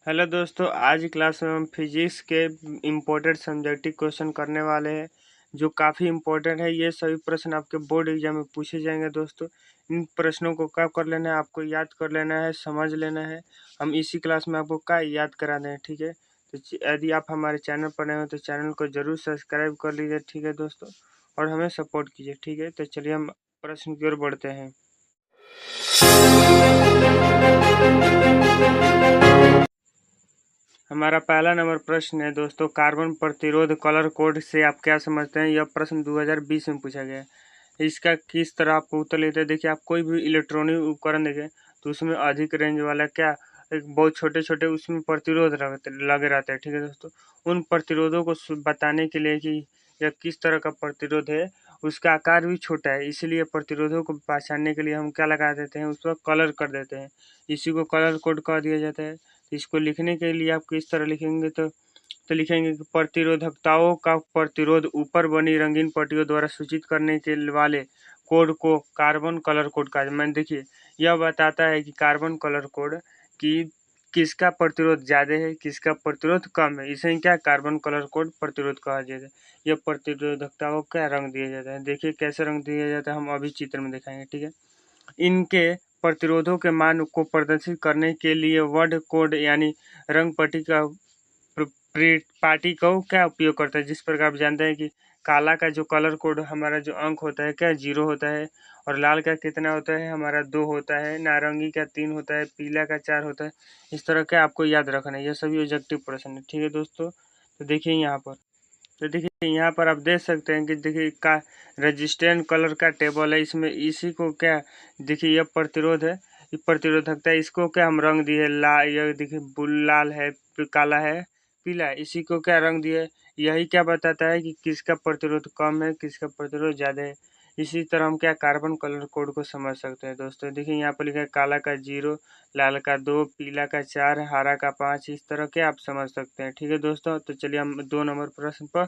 Hello दोस्तों, आज की क्लास में हम फिजिक्स के इम्पोर्टेंट सब्जेक्टिव क्वेश्चन करने वाले हैं जो काफ़ी इम्पोर्टेंट है। ये सभी प्रश्न आपके बोर्ड एग्जाम में पूछे जाएंगे दोस्तों। इन प्रश्नों को क्या कर लेना है, आपको याद कर लेना है, समझ लेना है। हम इसी क्लास में आपको क्या याद करा दें, ठीक है। तो यदि आप हमारे चैनल पर नए हो तो चैनल को जरूर सब्सक्राइब कर लीजिए, ठीक है दोस्तों, और हमें सपोर्ट कीजिए, ठीक है। तो चलिए हम प्रश्न की ओर बढ़ते हैं। हमारा पहला नंबर प्रश्न है दोस्तों, कार्बन प्रतिरोध कलर कोड से आप क्या समझते हैं। यह प्रश्न 2020 में पूछा गया है। इसका किस तरह आपको उत्तर लेते हैं। देखिए, आप कोई भी इलेक्ट्रॉनिक उपकरण देखें तो उसमें अधिक रेंज वाला क्या एक बहुत छोटे छोटे उसमें प्रतिरोध लगे रहते हैं, ठीक है दोस्तों। उन प्रतिरोधों को बताने के लिए कि यह किस तरह का प्रतिरोध है, उसका आकार भी छोटा है, इसीलिए प्रतिरोधों को पहचानने के लिए हम क्या लगा देते हैं, उसको कलर कर देते हैं। इसी को कलर कोड कह दिया जाता है। इसको लिखने के लिए आप किस तरह लिखेंगे तो लिखेंगे कि प्रतिरोधकताओं का प्रतिरोध ऊपर बनी रंगीन पट्टियों द्वारा सूचित करने के वाले कोड को कार्बन कलर कोड कहा जाता है। मैंने देखिए, यह बताता है कि कार्बन कलर कोड कि किसका प्रतिरोध ज़्यादा है, किसका प्रतिरोध कम है, इसे क्या कार्बन कलर कोड प्रतिरोध कहा जाता है। यह प्रतिरोधकताओं का रंग दिया जाता है। देखिए कैसे रंग दिया जाता है, हम अभी चित्र में दिखाएंगे, ठीक है। इनके प्रतिरोधों के मान को प्रदर्शित करने के लिए वर्ड कोड यानी रंग पट्टी का पार्टी को क्या उपयोग करता है। जिस प्रकार आप जानते हैं कि काला का जो कलर कोड हमारा जो अंक होता है क्या 0 होता है, और लाल का कितना होता है हमारा 2 होता है, नारंगी का 3 होता है, पीला का 4 होता है। इस तरह के आपको याद रखना है। यह सभी ऑब्जेक्टिव प्रश्न है, ठीक है दोस्तों। तो देखिए यहाँ पर, तो देखिए यहाँ पर आप देख सकते हैं कि देखिए का रेजिस्टेंट कलर का टेबल है। इसमें इसी को क्या देखिए, यह प्रतिरोध है, ये प्रतिरोधकता है। इसको क्या हम रंग दिए लाल, यह देखिए लाल है, काला है, पीला है, इसी को क्या रंग दिए। यही क्या बताता है कि किसका प्रतिरोध कम है, किसका प्रतिरोध ज़्यादा है। इसी तरह हम क्या कार्बन कलर कोड को समझ सकते हैं दोस्तों। देखिए यहाँ पर लिखा है काला का 0, लाल का 2, पीला का 4, हरा का 5। इस तरह के आप समझ सकते हैं, ठीक है दोस्तों। तो चलिए हम 2 नंबर प्रश्न पर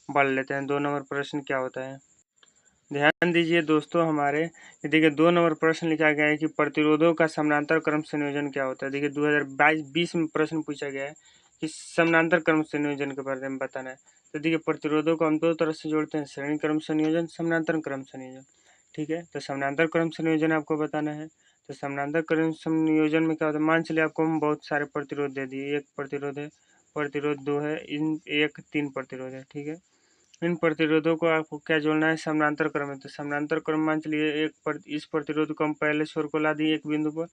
बढ़ लेते हैं। 2 नंबर प्रश्न क्या होता है, ध्यान दीजिए दोस्तों हमारे। देखिए 2 नंबर प्रश्न लिखा गया है कि प्रतिरोधों का समानांतर क्रम संयोजन क्या होता है। देखिए 2022-20 में प्रश्न पूछा गया है कि समानांतर क्रम संयोजन के बारे में बताना है। तो देखिए प्रतिरोधों को हम 2 तरह से जोड़ते हैं, श्रेणी क्रम संयोजन, समानांतर क्रम संयोजन, ठीक है। तो समानांतर क्रम संयोजन आपको बताना है। तो समानांतर क्रम संयोजन में क्या होता है, मान चलिए आपको हम बहुत सारे प्रतिरोध दे दिए, एक प्रतिरोध है, प्रतिरोध 2 है, इन एक 3 प्रतिरोध है, ठीक है। इन प्रतिरोधों को आपको क्या जोड़ना है, समानांतर क्रम में। तो समानांतर क्रम मान चलिए इस प्रतिरोध को हम पहले छोर को ला दिए एक बिंदु पर,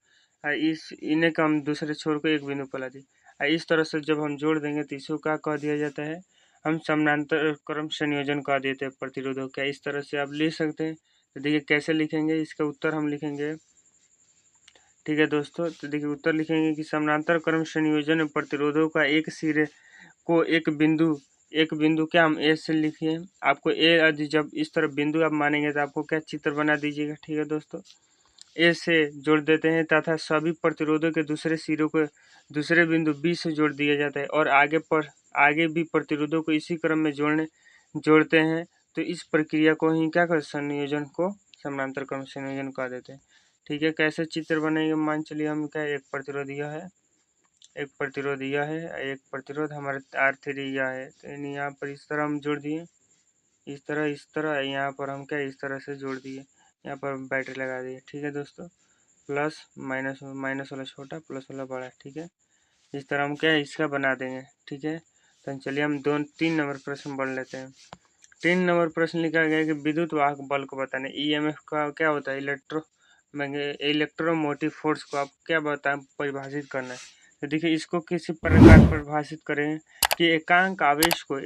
और इस इन्हें का हम दूसरे छोर को एक बिंदु पर ला दिए, और इस तरह से जब हम जोड़ देंगे तो इसको क्या कह दिया जाता है, हम समानांतर क्रम संयोजन कह देते हैं प्रतिरोधों का। इस तरह से आप लिख सकते हैं। तो देखिए कैसे लिखेंगे, इसका उत्तर हम लिखेंगे, ठीक है दोस्तों। तो देखिए उत्तर लिखेंगे कि समानांतर क्रम संयोजन में प्रतिरोधों का एक सिरे को एक बिंदु क्या हम ए से लिखिए। आपको ए यदि जब इस तरफ बिंदु आप मानेंगे तो आपको क्या चित्र बना दीजिएगा, ठीक है दोस्तों। ए से जोड़ देते हैं तथा सभी प्रतिरोधों के दूसरे सिरों को दूसरे बिंदु बी से जोड़ दिया जाता है, और आगे भी प्रतिरोधों को इसी क्रम में जोड़ते हैं। तो इस प्रक्रिया को ही क्या कर संयोजन को समानांतर क्रम संयोजन कह देते हैं, ठीक है। कैसे चित्र बनेंगे, मान चलिए हम क्या एक प्रतिरोध यह है, एक प्रतिरोध यह है, एक प्रतिरोध हमारे R3 यह है। तो यहाँ पर इस तरह हम जोड़ दिए, इस तरह यहाँ पर हम क्या इस तरह से जोड़ दिए, यहाँ पर बैटरी लगा दिए, ठीक है दोस्तों। प्लस माइनस, माइनस वाला छोटा, प्लस वाला बड़ा, ठीक है। इस तरह हम क्या इसका बना देंगे, ठीक है। तो चलिए हम 3 नंबर प्रश्न बढ़ लेते हैं। 3 नंबर प्रश्न लिखा गया है कि विद्युत वाहक बल को बताने। EMF का क्या होता है, इलेक्ट्रोमोटिव फोर्स को आप क्या परिभाषित करना है। तो देखिए इसको किसी प्रकार परिभाषित करें कि एकांक आवेश को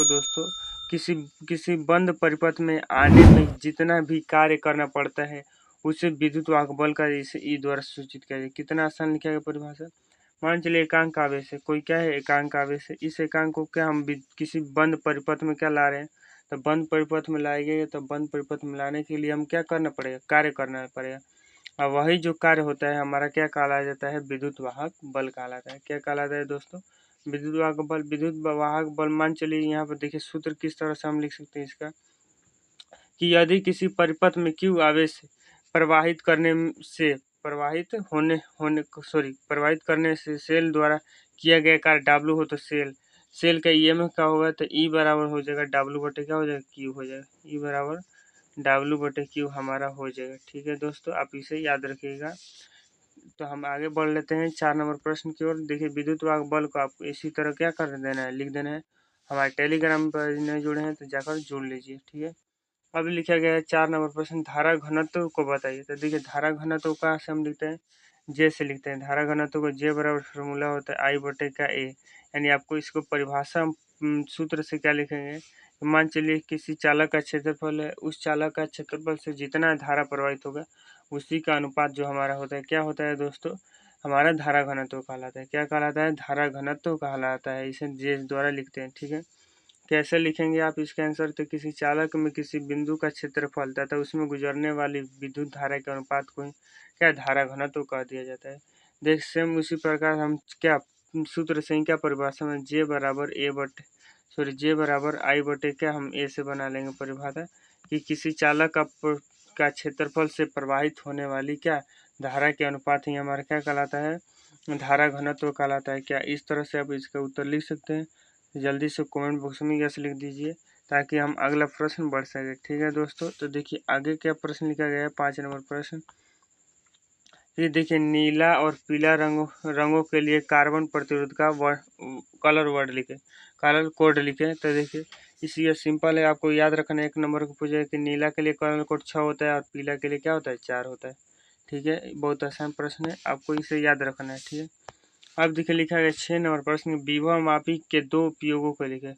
दोस्तों किसी किसी बंद परिपथ में आने में जितना भी कार्य करना पड़ता है उसे विद्युत वाहक बल का इसे ई द्वारा सूचित किया जाए। कितना आसान लिखा गया परिभाषा। मान चलिए एकांक आवेश है, कोई क्या है एकांक आवेश है, इस एकांक को क्या हम किसी बंद परिपथ में क्या ला रहे हैं, तो बंद परिपथ में लाएंगे। तो बंद परिपथ में लाने के लिए हम क्या करना पड़ेगा, कार्य करना पड़ेगा, और वही जो कार्य होता है हमारा क्या कहलाया जाता है, विद्युत वाहक बल कहलाता है। क्या कहलाता है दोस्तों, विद्युत वाहक बल। विद्युत वाहक बल मान चलिए यहाँ पर देखिए सूत्र किस तरह से हम लिख सकते हैं इसका, कि यदि किसी परिपथ में Q आवेश प्रवाहित करने से प्रवाहित करने से सेल द्वारा किया गया कार्य W हो तो सेल का EMF क्या होगा, तो E बराबर हो जाएगा W बटे क्या हो जाएगा, Q हो जाएगा। E बराबर W बटे Q हमारा हो जाएगा। ठीक है दोस्तों, आप इसे याद रखिएगा। तो हम आगे बढ़ लेते हैं 4 नंबर प्रश्न की ओर। देखिए, विद्युत वाहक बल को आपको इसी तरह क्या कर देना है, लिख देना है। हमारे टेलीग्राम पर नहीं जुड़े हैं तो जाकर जुड़ लीजिए। ठीक है, अब लिखा गया है 4 नंबर प्रश्न, धारा घनत्व को बताइए। तो देखिए, धारा घनत्व का से हम लिखते हैं जे से लिखते हैं। धारा घनत्व को जे बराबर फॉर्मूला होता है आई बटे का ए, यानी आपको इसको परिभाषा सूत्र से क्या लिखेंगे, मान चलिए किसी चालक का क्षेत्रफल है, उस चालक का क्षेत्रफल से जितना धारा प्रवाहित होगा उसी का अनुपात जो हमारा होता है क्या होता है दोस्तों, हमारा धारा घनत्व कहलाता है। क्या कहलाता है, धारा घनत्व कहलाता है। इसे जे द्वारा लिखते हैं। ठीक है, कैसे लिखेंगे आप इसका आंसर, तो किसी चालक में किसी बिंदु का क्षेत्रफल तथा उसमें गुजरने वाली विद्युत धारा के अनुपात को ही क्या धारा घनत्व कह दिया जाता है। देख सेम उसी प्रकार हम क्या सूत्र से क्या परिभाषा में जे बराबर आई बटे क्या हम ए से बना लेंगे परिभाषा, कि किसी चालक का क्षेत्रफल से प्रवाहित होने वाली क्या धारा के अनुपात ही हमारा क्या कहलाता है, धारा घनत्व कहलाता है। क्या इस तरह से आप इसका उत्तर लिख सकते हैं, जल्दी से कमेंट बॉक्स में यस लिख दीजिए ताकि हम अगला प्रश्न बढ़ सके। ठीक है दोस्तों, तो देखिए आगे क्या प्रश्न लिखा गया है 5 नंबर प्रश्न। ये देखिए, नीला और पीला रंगों के लिए कार्बन प्रतिरोध का कलर कोड लिखे। तो देखिए, इसी सिंपल है, आपको याद रखना है। 1 नंबर को पूछा है कि नीला के लिए कलर कोड 6 होता है और पीला के लिए क्या होता है 4 होता है। ठीक है, बहुत आसान प्रश्न है, आपको इसे याद रखना है। ठीक है, अब देखिए लिखा गया 6 नंबर प्रश्न, विभव मापी के 2 उपयोगों को लिखे।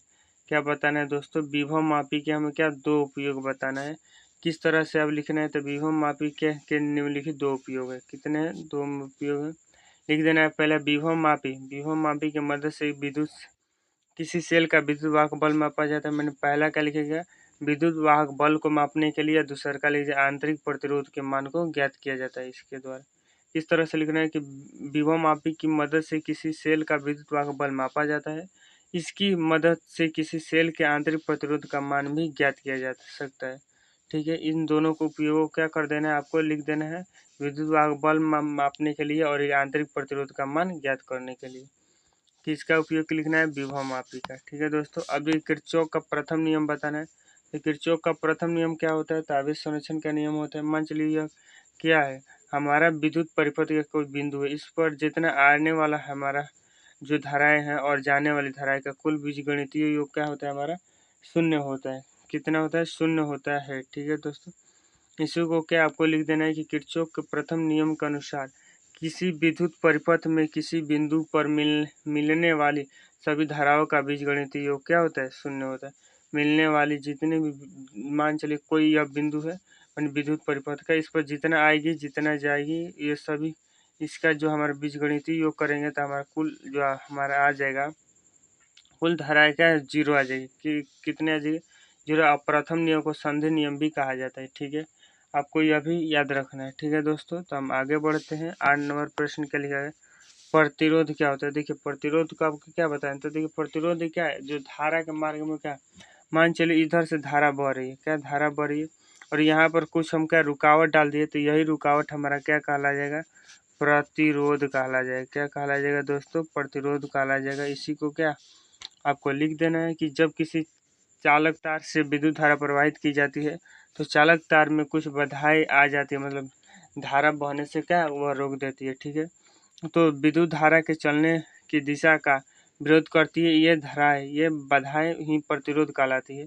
क्या बताना है दोस्तों, विभव मापी के हमें क्या 2 उपयोग बताना है। किस तरह से अब लिखना है, तो विभव मापी के निम्नलिखित 2 उपयोग है। कितने हैं, 2 उपयोग है, लिख देना है। पहला, विभव मापी के मदद से विद्युत किसी सेल का विद्युत वाहक बल मापा जाता है। मैंने पहला क्या लिखेगा, विद्युत वाहक बल को मापने के लिए, दूसरा का लिखिए आंतरिक प्रतिरोध के मान को ज्ञात किया जाता है इसके द्वारा। इस तरह से लिखना है कि विभव मापी की मदद से किसी सेल का विद्युत वाहक बल मापा जाता है, इसकी मदद से किसी सेल के आंतरिक प्रतिरोध का मान भी ज्ञात किया जा सकता है। ठीक है, इन दोनों को उपयोग क्या कर देना है, आपको लिख देना है विद्युत वाहक बल मापने के लिए और आंतरिक प्रतिरोध का मान ज्ञात करने के लिए। किसका उपयोग लिखना है, विभव मापी का। ठीक है दोस्तों, अब ये किरचॉफ का प्रथम नियम बताना है। तो किरचॉफ का प्रथम नियम क्या होता है, तो आवेश संरक्षण का नियम होता है। मान चलिए यह क्या है, हमारा विद्युत परिपथ का कोई बिंदु है, इस पर जितना आने वाला हमारा जो धाराएं हैं और जाने वाली धाराएं का कुल बीजगणितीय योग क्या होता है, हमारा 0 होता है। कितना होता है, 0 होता है। ठीक है दोस्तों, इसी को क्या आपको लिख देना है कि किरचॉफ के प्रथम नियम के अनुसार किसी विद्युत परिपथ में किसी बिंदु पर मिलने वाली सभी धाराओं का बीजगणितीय योग क्या होता है, 0 होता है। मिलने वाली जितने भी, मान चलिए कोई यह बिंदु है विद्युत परिपथ का, इस पर जितना आएगी जितना जाएगी ये सभी, इसका जो हमारा बीजगणितीय योग करेंगे तो हमारा कुल जो हमारा आ जाएगा, कुल धाराएं क्या है 0 आ जाएगी। कि कितने आ जाएगी, 0। अब प्रथम नियम को संधि नियम भी कहा जाता है। ठीक है, आपको यह भी याद रखना है। ठीक है दोस्तों, तो हम आगे बढ़ते हैं। 8 नंबर प्रश्न क्या लिखा है, प्रतिरोध क्या होता है। देखिए, प्रतिरोध का आपको क्या बताएं, तो देखिए प्रतिरोध क्या है, जो धारा के मार्ग में क्या, मान चलिए इधर से धारा बह रही है, क्या धारा बह रही है, और यहाँ पर कुछ हम क्या रुकावट डाल दिए, तो यही रुकावट हमारा क्या कहला जाएगा, प्रतिरोध कहला जाएगा। क्या कहला जाएगा दोस्तों, प्रतिरोध कहला जाएगा। इसी को क्या आपको लिख देना है कि जब किसी चालक तार से विद्युत धारा प्रवाहित की जाती है तो चालक तार में कुछ बाधाएं आ जाती है, मतलब धारा बहने से क्या वह रोक देती है। ठीक है, तो विद्युत धारा के चलने की दिशा का विरोध करती है ये धाराएं, ये बाधाएं ही प्रतिरोध कहलाती है।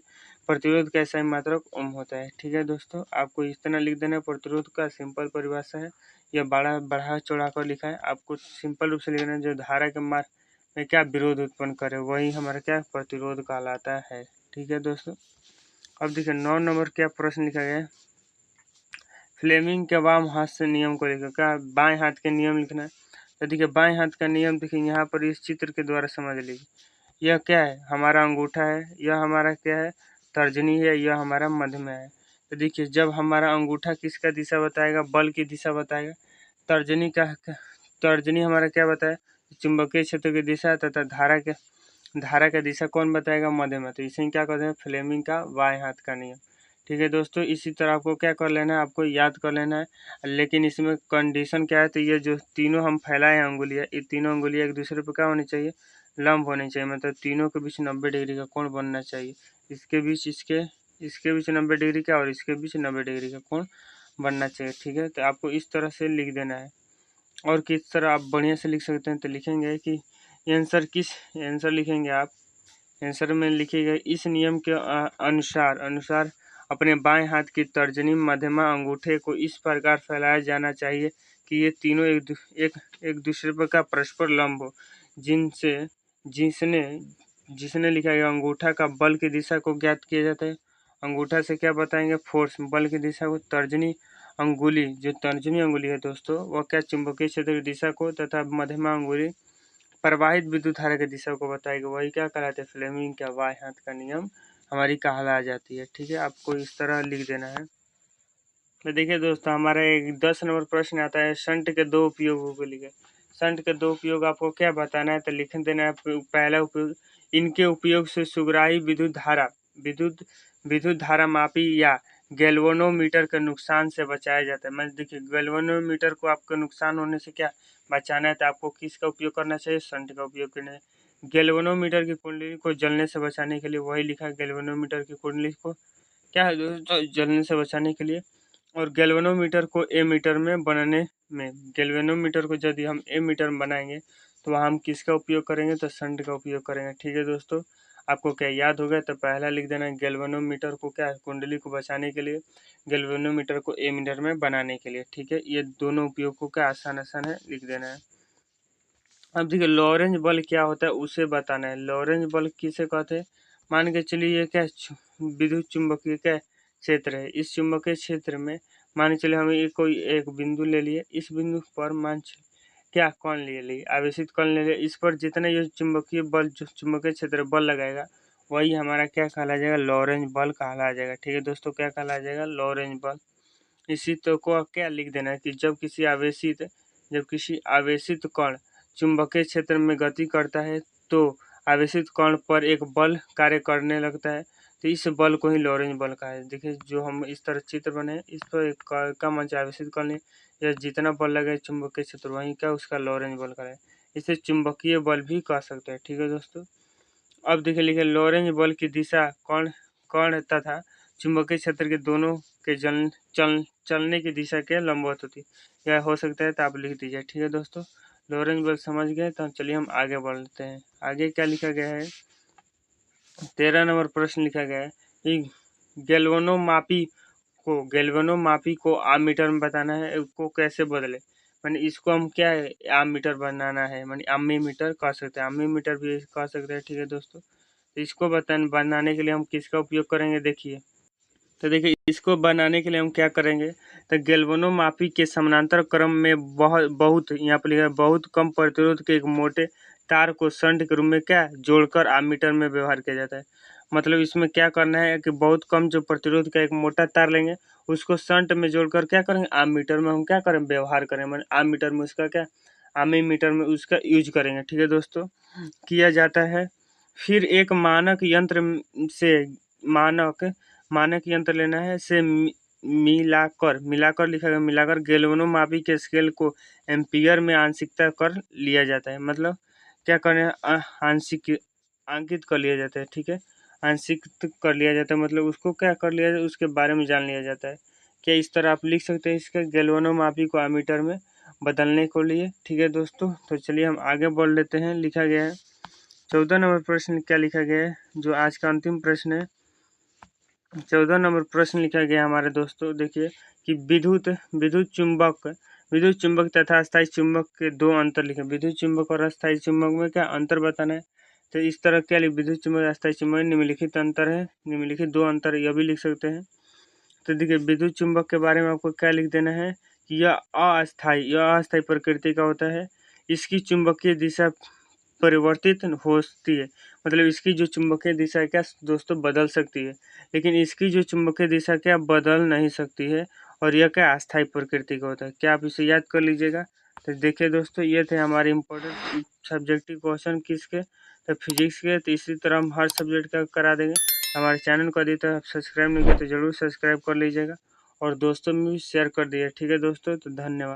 प्रतिरोध का ऐसा मात्रक ओम होता है। ठीक है दोस्तों, आपको इतना लिख देना है। प्रतिरोध का सिंपल परिभाषा है, यह बढ़ा चढ़ा कर लिखा है, आपको सिंपल रूप से लिखना है, जो धारा के मार्ग में क्या विरोध उत्पन्न करे वही हमारा क्या प्रतिरोध कहलाता है। ठीक है दोस्तों, अब देखिए 9 नंबर क्या प्रश्न लिखा गया है, फ्लेमिंग के वाम हाथ से नियम को लिखा, क्या बाएं हाथ के नियम लिखना है। तो देखिए बाएं हाथ का नियम देखिए यहाँ पर इस चित्र के द्वारा समझ लीजिए। यह क्या है, हमारा अंगूठा है, यह हमारा क्या है तर्जनी है, यह हमारा मध्यमा है। तो देखिए जब हमारा अंगूठा किसका दिशा बताएगा, बल की दिशा बताएगा, तर्जनी हमारा क्या बताए, चुंबकीय क्षेत्र की दिशा, तथा धारा का दिशा कौन बताएगा, मध्यमा। तो इसे क्या कहते हैं, फ्लेमिंग का बाएं हाथ का नियम। ठीक है दोस्तों, इसी तरह आपको क्या कर लेना है, आपको याद कर लेना है। लेकिन इसमें कंडीशन क्या है, तो ये जो तीनों हम फैलाए हैं अंगुलियाँ, ये तीनों अंगुलियाँ एक दूसरे पर क्या होनी चाहिए, लंब होनी चाहिए। मतलब तीनों के बीच 90 डिग्री का कोण बनना चाहिए। इसके बीच इसके बीच 90 डिग्री का और इसके बीच 90 डिग्री का कोण बनना चाहिए। ठीक है, तो आपको इस तरह से लिख देना है। और किस तरह आप बढ़िया से लिख सकते हैं, तो लिखेंगे कि आंसर लिखेंगे आप, आंसर में लिखिएगा इस नियम के अनुसार अपने बाएं हाथ की तर्जनी मध्यमा अंगूठे को इस प्रकार फैलाया जाना चाहिए कि ये तीनों एक दूसरे पर का परस्पर लंब हो, जिनसे जिसने जिसने लिखा है अंगूठा का बल की दिशा को ज्ञात किया जाता है। अंगूठा से क्या बताएंगे, फोर्स, बल की दिशा को। तर्जनी अंगुली, जो तर्जनी अंगुली है दोस्तों, वह क्या चुंबकीय क्षेत्र की दिशा को, तथा मध्यमा अंगुली प्रवाहित विद्युत धारा की दिशा को बताएगा। वही क्या कहलाते हैं, फ्लेमिंग का बाएं हाथ का नियम हमारी कहला जाती है। ठीक है, आपको इस तरह लिख देना है। तो देखिए दोस्तों, हमारा एक 10 नंबर प्रश्न आता है, शंट के दो उपयोगों को लिखे। शंट के दो उपयोग आपको क्या बताना है, तो लिख देना है पहला उपयोग, इनके उपयोग से सुग्राही विद्युत विद्युत धारा मापी या गैल्वेनोमीटर के नुकसान से बचाया जाता है। मैं देखिए, गैल्वेनोमीटर को आपको नुकसान होने से क्या बचाना है, तो आपको किसका उपयोग करना चाहिए, शंट का उपयोग करना है। गैल्वेनोमीटर की कुंडली को जलने से बचाने के लिए, वही लिखा है, गैल्वेनोमीटर की कुंडली को क्या है दोस्तों, जलने से बचाने के लिए। और गैल्वेनोमीटर को एमीटर में बनाने में, गैल्वेनोमीटर को यदि हम एमीटर में बनाएंगे तो वहाँ हम किसका उपयोग करेंगे, तो शंट का उपयोग करेंगे। ठीक है दोस्तों, आपको क्या याद हो गया, तो पहला लिख देना है गैल्वेनोमीटर को क्या है, कुंडली को बचाने के लिए, गैल्वेनोमीटर को एमीटर में बनाने के लिए। ठीक है, ये दोनों उपयोग को क्या आसान है लिख देना है। अब देखिए, लॉरेंज बल क्या होता है उसे बताना है। लॉरेंज बल किसे कहते हैं, मान के चलिए ये क्या विद्युत चुंबकीय क्या क्षेत्र है। इस चुंबकीय क्षेत्र में मान के चलिए हमें कोई एक बिंदु ले लिए, इस बिंदु पर मान क्या कौन ले लिए, आवेशित कौन ले लिए, इस पर जितने ये चुंबकीय बल, जो चुंबकीय क्षेत्र बल लगाएगा, वही हमारा क्या कहला जाएगा, लॉरेंज बल कहला जाएगा। ठीक है दोस्तों, क्या कहला जाएगा, लॉरेंज बल। इसी तो को क्या लिख देना है कि जब किसी आवेशित कण चुंबकीय क्षेत्र में गति करता है तो आवेशित कण पर एक बल कार्य करने लगता है, तो इस बल को ही लॉरेंज बल कहा है। देखिए, जो हम इस तरह चित्र बने, इस पर एक का मंच आवेशित कण या जितना बल लगे चुंबकीय क्षेत्र, वहीं का उसका लॉरेंज बल कहा है। इसे चुंबकीय बल भी कह सकते हैं। ठीक है दोस्तों, अब देखिए लिखे, लॉरेंज बल की दिशा कण तथा चुंबकीय क्षेत्र के दोनों के चलने की दिशा के लंबवत होती है। यह हो सकता है, तो आप लिख दीजिए। ठीक है दोस्तों, लॉरेंज बल समझ गए, तो चलिए हम आगे बढ़ते हैं। आगे क्या लिखा गया है, 13 नंबर प्रश्न लिखा गया है कि गैल्वेनोमापी को आमीटर में बताना है, उसको कैसे बदले। माने इसको हम क्या है, आमीटर बनाना है, माने अम्मीमीटर कह सकते हैं, अम्मीमीटर भी कह सकते हैं। ठीक है दोस्तों, तो इसको बनाने के लिए हम किसका उपयोग करेंगे, देखिए। तो देखिए, इसको बनाने के लिए हम क्या करेंगे, तो गैल्वेनोमापी के समानांतर क्रम में बहुत यहाँ पर लिखा है, बहुत कम प्रतिरोध के एक मोटे तार को शंट के रूप में क्या जोड़कर आमीटर में व्यवहार किया जाता है। मतलब इसमें क्या करना है कि बहुत कम जो प्रतिरोध का एक मोटा तार लेंगे, उसको शंट में जोड़कर क्या करेंगे, आमीटर में हम क्या करें, व्यवहार करें, मतलब आमीटर में उसका क्या, आमीमीटर में उसका यूज करेंगे। ठीक है दोस्तों, किया जाता है। फिर एक मानक यंत्र से मानक यंत्र लेना है, से मिलाकर लिखा गया, मिलाकर गैल्वेनोमापी के स्केल को एम्पियर में आंशिकता कर लिया जाता है। मतलब क्या करें, आंशिक अंकित कर लिया जाता है। ठीक है, आंशिक कर लिया जाता है, मतलब उसको क्या कर लिया जाए, उसके बारे में जान लिया जाता है। क्या इस तरह आप लिख सकते हैं इसका, गैल्वेनोमापी को एमीटर में बदलने को लिए। ठीक है दोस्तों, तो चलिए हम आगे बढ़ लेते हैं। लिखा गया है 14 नंबर प्रश्न, क्या लिखा गया है, जो आज का अंतिम प्रश्न है। 14 नंबर प्रश्न लिखा गया हमारे दोस्तों, देखिए कि विद्युत चुंबक तथा अस्थायी चुंबक के दो अंतर लिखे। विद्युत चुंबक और अस्थायी चुंबक में क्या अंतर बताना है, तो इस तरह क्या लिख, विद्युत चुंबक अस्थायी चुंबक निम्नलिखित अंतर है, निम्नलिखित दो अंतर, यह भी लिख सकते हैं। तो देखिए, विद्युत चुंबक के बारे में आपको क्या लिख देना है कि यह अस्थायी प्रकृति का होता है। इसकी चुंबकीय दिशा परिवर्तित होती है, मतलब इसकी जो चुंबकीय दिशा है क्या दोस्तों, बदल सकती है, लेकिन इसकी जो चुंबकीय दिशा क्या बदल नहीं सकती है, और यह क्या अस्थायी प्रकृति का होता है। क्या आप इसे याद कर लीजिएगा। तो देखिए दोस्तों, ये थे हमारे इम्पोर्टेंट सब्जेक्टिव क्वेश्चन किसके, तो फिजिक्स के। तो इसी तरह हम हर सब्जेक्ट का करा देंगे। हमारे चैनल को यदि तो आप सब्सक्राइब नहीं किया तो ज़रूर सब्सक्राइब कर लीजिएगा और दोस्तों में भी शेयर कर दीजिए। ठीक है दोस्तों, तो धन्यवाद।